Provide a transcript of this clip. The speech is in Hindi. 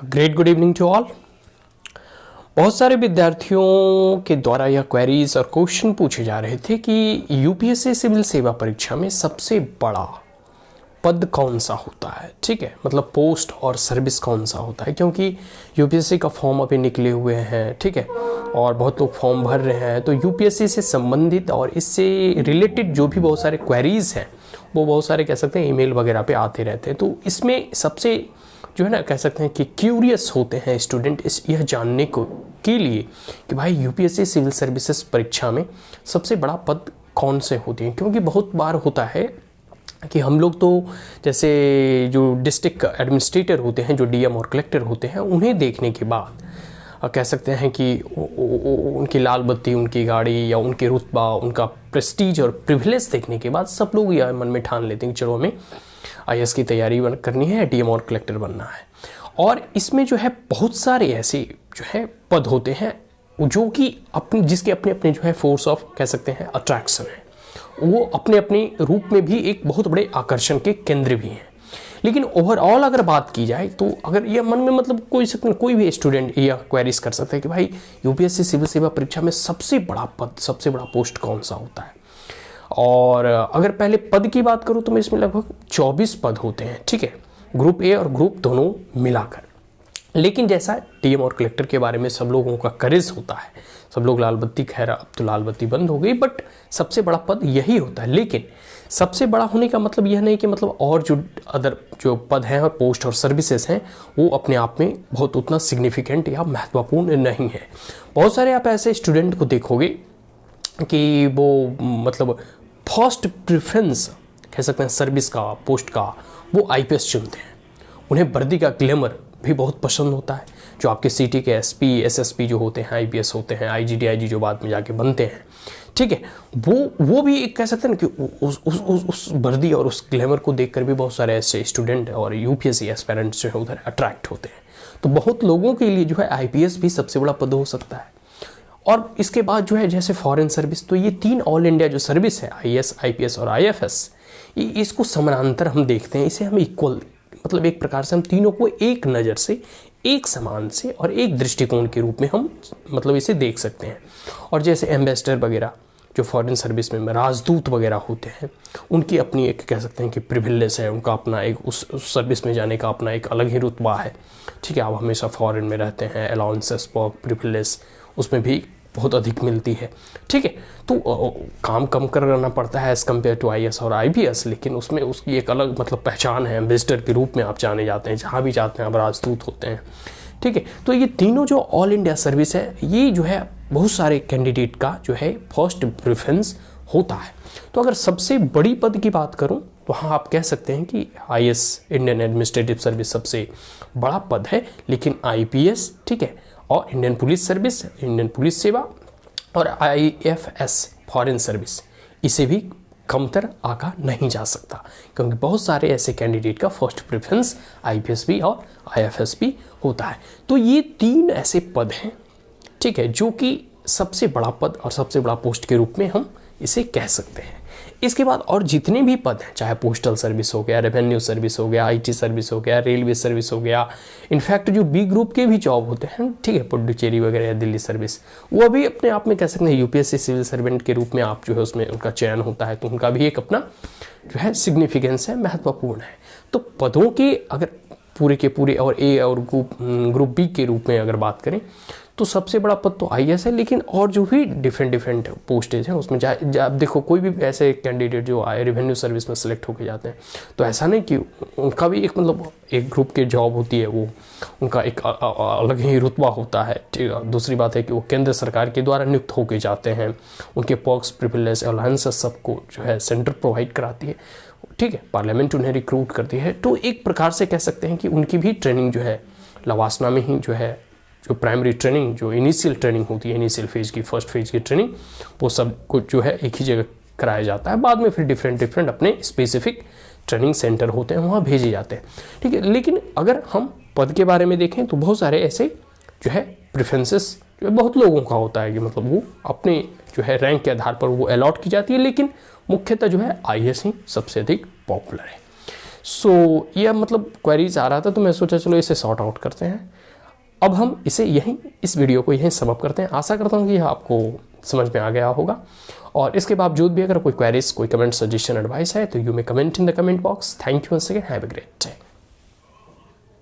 Great good evening to all. बहुत सारे विद्यार्थियों के द्वारा यह क्वेरीज और क्वेश्चन पूछे जा रहे थे कि यूपीएससी सिविल सेवा परीक्षा में सबसे बड़ा पद कौन सा होता है। ठीक है, मतलब पोस्ट और सर्विस कौन सा होता है, क्योंकि यूपीएससी का फॉर्म अभी निकले हुए हैं। ठीक है, और बहुत लोग फॉर्म भर रहे हैं, तो यूपीएससी से संबंधित और इससे रिलेटेड जो भी बहुत सारे क्वेरीज हैं वो बहुत सारे कह सकते हैं ईमेल वगैरह पे आते रहते हैं। तो इसमें सबसे जो है ना कह सकते हैं कि क्यूरियस होते हैं स्टूडेंट इस यह जानने को के लिए कि भाई यूपीएससी सिविल सर्विसेज परीक्षा में सबसे बड़ा पद कौन से होते हैं। क्योंकि बहुत बार होता है कि हम लोग तो जैसे जो डिस्ट्रिक्ट एडमिनिस्ट्रेटर होते हैं, जो डीएम और कलेक्टर होते हैं, उन्हें देखने के बाद कह सकते हैं कि उनकी लाल बत्ती, उनकी गाड़ी या उनके रुतबा, उनका प्रेस्टीज और प्रिविलेज देखने के बाद सब लोग यह मन में ठान लेते हैं कि चलो हमें आईएएस की तैयारी करनी है, डीएम और कलेक्टर बनना है। और इसमें जो है बहुत सारे ऐसे जो है पद होते हैं जो कि अपने जिसके अपने अपने जो है फोर्स ऑफ कह सकते हैं अट्रैक्शन है, वो अपने अपने रूप में भी एक बहुत बड़े आकर्षण के केंद्र भी हैं। लेकिन ओवरऑल अगर बात की जाए तो अगर ये मन में मतलब कोई भी स्टूडेंट यह क्वेरीज कर सकता है कि भाई यूपीएससी सिविल सेवा परीक्षा में सबसे बड़ा पद, सबसे बड़ा पोस्ट कौन सा होता है। और अगर पहले पद की बात करूं तो मैं इसमें लगभग 24 पद होते हैं। ठीक है, ग्रुप ए और ग्रुप दोनों मिलाकर। लेकिन जैसा डीएम और कलेक्टर के बारे में सब लोगों का क्रेज होता है, सब लोग लाल बत्ती, खैर अब तो लाल बत्ती बंद हो गई, बट सबसे बड़ा पद यही होता है। लेकिन सबसे बड़ा होने का मतलब यह नहीं कि मतलब और जो अदर जो पद हैं और पोस्ट और सर्विसेज हैं वो अपने आप में बहुत उतना सिग्निफिकेंट या महत्वपूर्ण नहीं है। बहुत सारे आप ऐसे स्टूडेंट को देखोगे कि वो मतलब फर्स्ट प्रेफरेंस कह सकते हैं सर्विस का, पोस्ट का, वो आईपीएस चुनते हैं। उन्हें वर्दी का ग्लैमर भी बहुत पसंद होता है। जो आपके सिटी के एसपी, एसएसपी जो होते हैं, आईपीएस होते हैं, आईजी, आईजी जो बाद में जाके बनते हैं, ठीक है, वो भी एक कह सकते हैं कि उस वर्दी और उस ग्लैमर को देखकर भी बहुत सारे ऐसे स्टूडेंट और यूपीएससी एस्पिरेंट्स जो है उधर अट्रैक्ट होते हैं। तो बहुत लोगों के लिए जो है आईपीएस भी सबसे बड़ा पद हो सकता है। और इसके बाद जो है जैसे फॉरेन सर्विस, तो ये तीन ऑल इंडिया जो सर्विस है, आईएएस, आईपीएस और आईएफएस, इसको समानांतर हम देखते हैं। इसे हम इक्वल, मतलब एक प्रकार से हम तीनों को एक नज़र से, एक समान से और एक दृष्टिकोण के रूप में हम मतलब इसे देख सकते हैं। और जैसे एम्बेसडर वगैरह जो फॉरेन सर्विस में राजदूत वगैरह होते हैं, उनकी अपनी एक कह सकते हैं कि प्रिविलेज है, उनका अपना एक उस सर्विस में जाने का अपना एक अलग ही रुतबा है। ठीक है, आप हमेशा फॉरेन में रहते हैं, अलाउंसेस, प्रिविलेज उसमें भी बहुत अधिक मिलती है। ठीक है, तो काम कम करना पड़ता है एज़ कम्पेयर टू आईएएस और आईपीएस, लेकिन उसमें उसकी एक अलग मतलब पहचान है। एम्बेसडर के रूप में आप जाने जाते हैं, जहाँ भी जाते हैं आप राजदूत होते हैं। ठीक है, तो ये तीनों जो ऑल इंडिया सर्विस है, ये जो है बहुत सारे कैंडिडेट का जो है फर्स्ट प्रेफरेंस होता है। तो अगर सबसे बड़ी पद की बात करूं तो हाँ, आप कह सकते हैं कि आईएएस, इंडियन एडमिनिस्ट्रेटिव सर्विस सबसे बड़ा पद है। लेकिन आईपीएस, ठीक है, और Indian police service, Indian police सेवा और आईएफएस फॉरेन सर्विस, इसे भी कमतर आका नहीं जा सकता, क्योंकि बहुत सारे ऐसे कैंडिडेट का फर्स्ट प्रेफरेंस आईपीएस भी और आईएफएस भी होता है। तो ये तीन ऐसे पद हैं, ठीक है, जो कि सबसे बड़ा पद और सबसे बड़ा पोस्ट के रूप में हम इसे कह सकते हैं। इसके बाद और जितने भी पद हैं, चाहे पोस्टल सर्विस हो गया, रेवेन्यू सर्विस हो गया, आईटी सर्विस हो गया, रेलवे सर्विस हो गया, इनफैक्ट जो बी ग्रुप के भी जॉब होते हैं, ठीक है, पुडुचेरी वगैरह या दिल्ली सर्विस, वो भी अपने आप में कह सकते हैं यूपीएससी सिविल सर्वेंट के रूप में आप जो है उसमें उनका चयन होता है। तो उनका भी एक अपना जो है सिग्निफिकेंस है, महत्वपूर्ण है। तो पदों के अगर पूरे के पूरे और ए और ग्रुप बी के रूप में अगर बात करें तो सबसे बड़ा पद तो आईएएस है। लेकिन और जो भी डिफरेंट पोस्टेज हैं उसमें आप देखो, कोई भी ऐसे कैंडिडेट जो रेवेन्यू सर्विस में सेलेक्ट होकर जाते हैं, तो ऐसा नहीं कि उनका भी एक मतलब एक ग्रुप की जॉब होती है, वो उनका एक अलग ही रुतबा होता है। ठीक है, दूसरी बात है कि वो केंद्र सरकार के द्वारा नियुक्त होकर जाते हैं, उनके पर्क्स, प्रिविलेज, अलायंसेस सबको जो है सेंटर प्रोवाइड कराती है। ठीक है, पार्लियामेंट उन्हें रिक्रूट करती है। तो एक प्रकार से कह सकते हैं कि उनकी भी ट्रेनिंग जो है लवासना में ही जो है, जो प्राइमरी ट्रेनिंग, जो इनिशियल ट्रेनिंग होती है, इनिशियल फेज की, फर्स्ट फेज की ट्रेनिंग, वो सब कुछ जो है एक ही जगह कराया जाता है। बाद में फिर डिफरेंट अपने स्पेसिफिक ट्रेनिंग सेंटर होते हैं, वहाँ भेजे जाते हैं। ठीक है, लेकिन अगर हम पद के बारे में देखें तो बहुत सारे ऐसे जो है प्रेफरेंसेस जो है बहुत लोगों का होता है कि मतलब वो अपने जो है रैंक के आधार पर वो अलॉट की जाती है। लेकिन मुख्यतः जो है आईएएस ही सबसे अधिक पॉपुलर है। सो यह मतलब क्वेरीज आ रहा था, तो मैं सोचा चलो इसे सॉर्ट आउट करते हैं। अब हम इसे यहीं, इस वीडियो को यहीं समअप करते हैं। आशा करता हूँ कि यह आपको समझ में आ गया होगा। और इसके बावजूद भी अगर कोई क्वेरीज, कोई कमेंट, सजेशन, एडवाइस है तो you may comment in the comment box. Thank you once again, have a great day.